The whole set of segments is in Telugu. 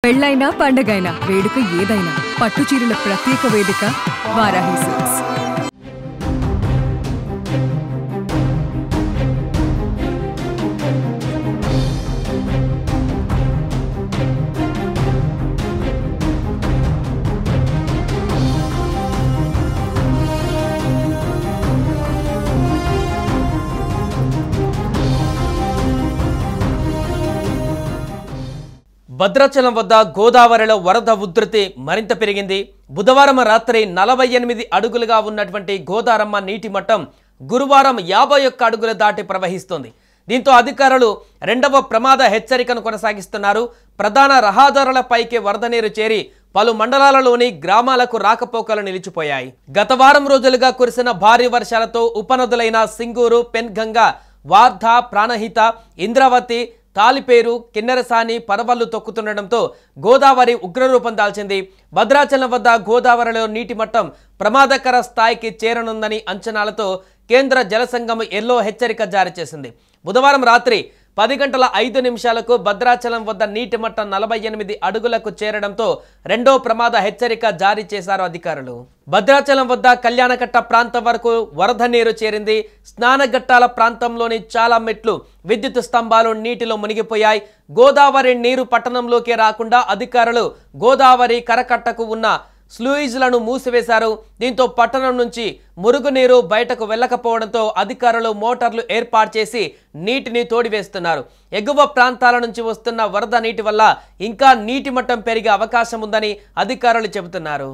పెళ్ళైనా పండగైనా వేడుక ఏదైనా పట్టు చీరల ప్రత్యేక వేదిక వారాహి సిల్క్స్. భద్రాచలం వద్ద గోదావరిలో వరద ఉధృతి మరింత పెరిగింది. బుధవారం రాత్రి 48 అడుగులుగా ఉన్నటువంటి గోదారమ్మ నీటి మట్టం గురువారం 51 అడుగులు దాటి ప్రవహిస్తోంది. దీంతో అధికారులు రెండవ ప్రమాద హెచ్చరికను కొనసాగిస్తున్నారు. ప్రధాన రహదారులపైకి వరద నీరు చేరి పలు మండలాలలోని గ్రామాలకు రాకపోకలు నిలిచిపోయాయి. గత వారం రోజులుగా కురిసిన భారీ వర్షాలతో ఉపనదులైన సింగూరు, పెన్గంగ, వార్ధ, ప్రాణహిత, ఇంద్రావతి, తాలిపేరు, కిన్నెరసాని పరవళ్లు తొక్కుతుండటంతో గోదావరి ఉగ్రరూపం దాల్చింది. భద్రాచలం వద్ద గోదావరిలో నీటి మట్టం ప్రమాదకర స్థాయికి చేరనుందని అంచనాలతో కేంద్ర జలసంఘం ఎల్లో హెచ్చరిక జారీ చేసింది. బుధవారం రాత్రి 10:05 భద్రాచలం వద్ద నీటి మట్టం 48 అడుగులకు చేరడంతో రెండో ప్రమాద హెచ్చరిక జారీ చేశారు అధికారులు. భద్రాచలం వద్ద కళ్యాణకట్ట ప్రాంతం వరకు వరద నీరు చేరింది. స్నానఘట్టాల ప్రాంతంలోని చాలా మెట్లు, విద్యుత్ స్తంభాలు నీటిలో మునిగిపోయాయి. గోదావరి నీరు పట్టణంలోకి రాకుండా అధికారులు గోదావరి కరకట్టకు ఉన్న స్లూయిజ్లను మూసివేశారు. దీంతో పట్టణం నుంచి మురుగునీరు బయటకు వెళ్లకపోవడంతో అధికారులు మోటార్లు ఏర్పాటు చేసి నీటిని తోడివేస్తున్నారు. ఎగువ ప్రాంతాల నుంచి వస్తున్న వరద నీటి వల్ల ఇంకా నీటి మట్టం పెరిగే అవకాశం ఉందని అధికారులు చెబుతున్నారు.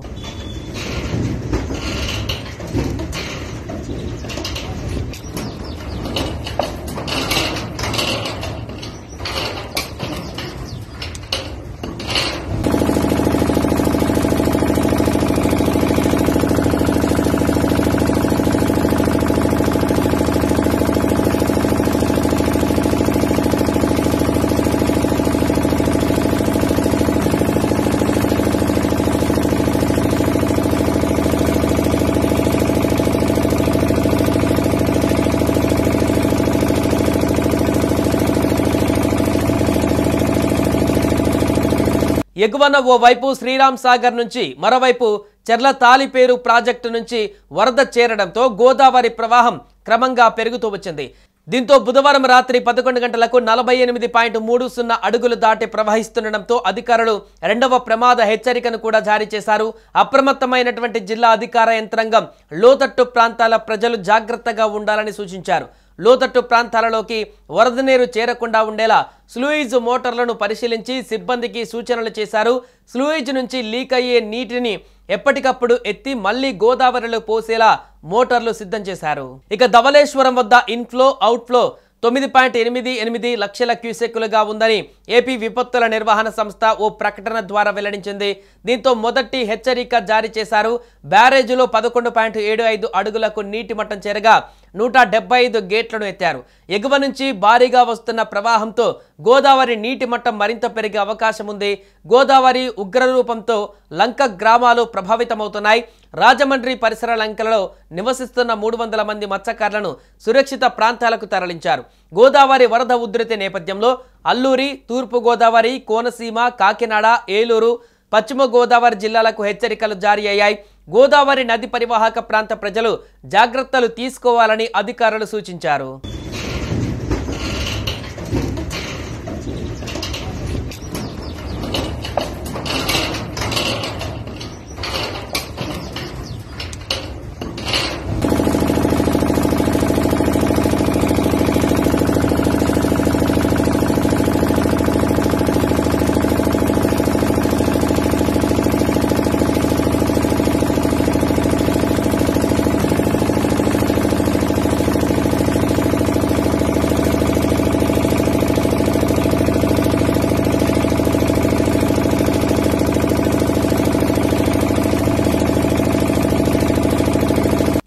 ఎగువన ఓవైపు శ్రీరామ్ సాగర్ నుంచి మరోవైపు చెర్ల తాలిపేరు ప్రాజెక్టు నుంచి వరద చేరడంతో గోదావరి ప్రవాహం క్రమంగా పెరుగుతూ వచ్చింది. దీంతో బుధవారం రాత్రి 11 గంటలకు 48.30 అడుగులు దాటి ప్రవహిస్తుండటంతో అధికారులు రెండవ ప్రమాద హెచ్చరికను కూడా జారీ చేశారు. అప్రమత్తమైనటువంటి జిల్లా అధికార యంత్రాంగం లోతట్టు ప్రాంతాల ప్రజలు జాగ్రత్తగా ఉండాలని సూచించారు. లోతట్టు ప్రాంతాలలోకి వరద నీరు చేరకుండా ఉండేలా స్లూయిజ్ మోటార్లను పరిశీలించి సిబ్బందికి సూచనలు చేశారు. స్లూయిజ్ నుంచి లీక్ అయ్యే నీటిని ఎప్పటికప్పుడు ఎత్తి మళ్లీ గోదావరిలో పోసేలా మోటార్లు సిద్ధం చేశారు. ఇక ధవళేశ్వరం వద్ద ఇన్ఫ్లో అవుట్ఫ్లో 9.88 లక్షల క్యూసెక్కులుగా ఉందని ఏపీ విపత్తుల నిర్వహణ సంస్థ ఓ ప్రకటన ద్వారా వెల్లడించింది. దీంతో మొదటి హెచ్చరిక జారీ చేశారు. బ్యారేజీలో 11.75 అడుగులకు నీటి మట్టం చేరగా 175 గేట్లను ఎత్తారు. ఎగువ నుంచి భారీగా వస్తున్న ప్రవాహంతో గోదావరి నీటి మట్టం మరింత పెరిగే అవకాశం ఉంది. గోదావరి ఉగ్రరూపంతో లంక గ్రామాలు ప్రభావితమవుతున్నాయి. రాజమండ్రి పరిసర లంకలలో నివసిస్తున్న 300 మంది మత్స్యకారులను సురక్షిత ప్రాంతాలకు తరలించారు. గోదావరి వరద ఉధృతి నేపథ్యంలో అల్లూరి, తూర్పు గోదావరి, కోనసీమ, కాకినాడ, ఏలూరు, పశ్చిమ గోదావరి జిల్లాలకు హెచ్చరికలు జారీ అయ్యాయి. గోదావరి నది పరివాహక ప్రాంత ప్రజలు జాగ్రత్తలు తీసుకోవాలని అధికారులు సూచించారు.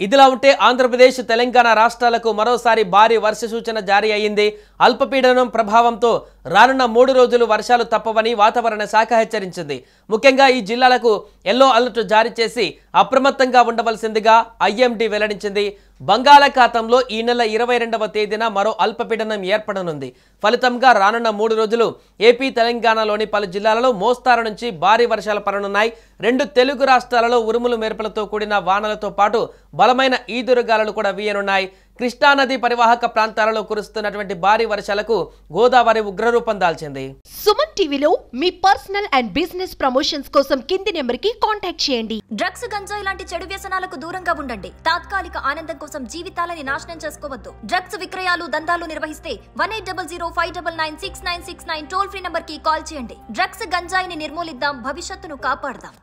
ఇదిలా ఉంటే ఆంధ్రప్రదేశ్, తెలంగాణ రాష్ట్రాలకు మరోసారి భారీ వర్ష సూచన జారీ అయ్యింది. అల్పపీడనం ప్రభావంతో రానున్న 3 రోజులు వర్షాలు తప్పవని వాతావరణ శాఖ హెచ్చరించింది. ముఖ్యంగా ఈ జిల్లాలకు ఎల్లో అలర్ట్ జారీ చేసి అప్రమత్తంగా ఉండవలసిందిగా ఐఎండీ వెల్లడించింది. బంగాళాఖాతంలో ఈ నెల 22వ తేదీన మరో అల్పపీడనం ఏర్పడనుంది. ఫలితంగా రానున్న 3 రోజులు ఏపీ తెలంగాణలోని పలు జిల్లాలలో మోస్తారు నుంచి భారీ వర్షాలు పడనున్నాయి. 2 తెలుగు రాష్ట్రాలలో ఉరుములు మెరుపులతో కూడిన వానలతో పాటు బలమైన ఈదురుగాలులు కూడా వీయనున్నాయి. కృష్ణానది పరివాహక ప్రాంతాలలో కురుస్తున్నటువంటి భారీ వర్షాలకు గోదావరి ఉగ్రరూపం దాల్చింది. సుమన్ టీవీలో మీ పర్సనల్ అండ్ బిజినెస్ ప్రమోషన్స్ కోసం కింది నెంబర్కి కాంటాక్ట్ చేయండి. డ్రగ్స్, గంజాయి లాంటి చెడు వ్యసనాలకు దూరంగా ఉండండి. తాత్కాలిక ఆనందం కోసం జీవితాలని నాశనం చేసుకోవద్దు. డ్రగ్స్ విక్రయాలు, దందాలు నిర్వహిస్తే 180059996969 టోల్ ఫ్రీ నంబర్ కి కాల్ చేయండి. డ్రగ్స్, గంజాయిని నిర్మూలిద్దాం, భవిష్యత్తును కాపాడదాం.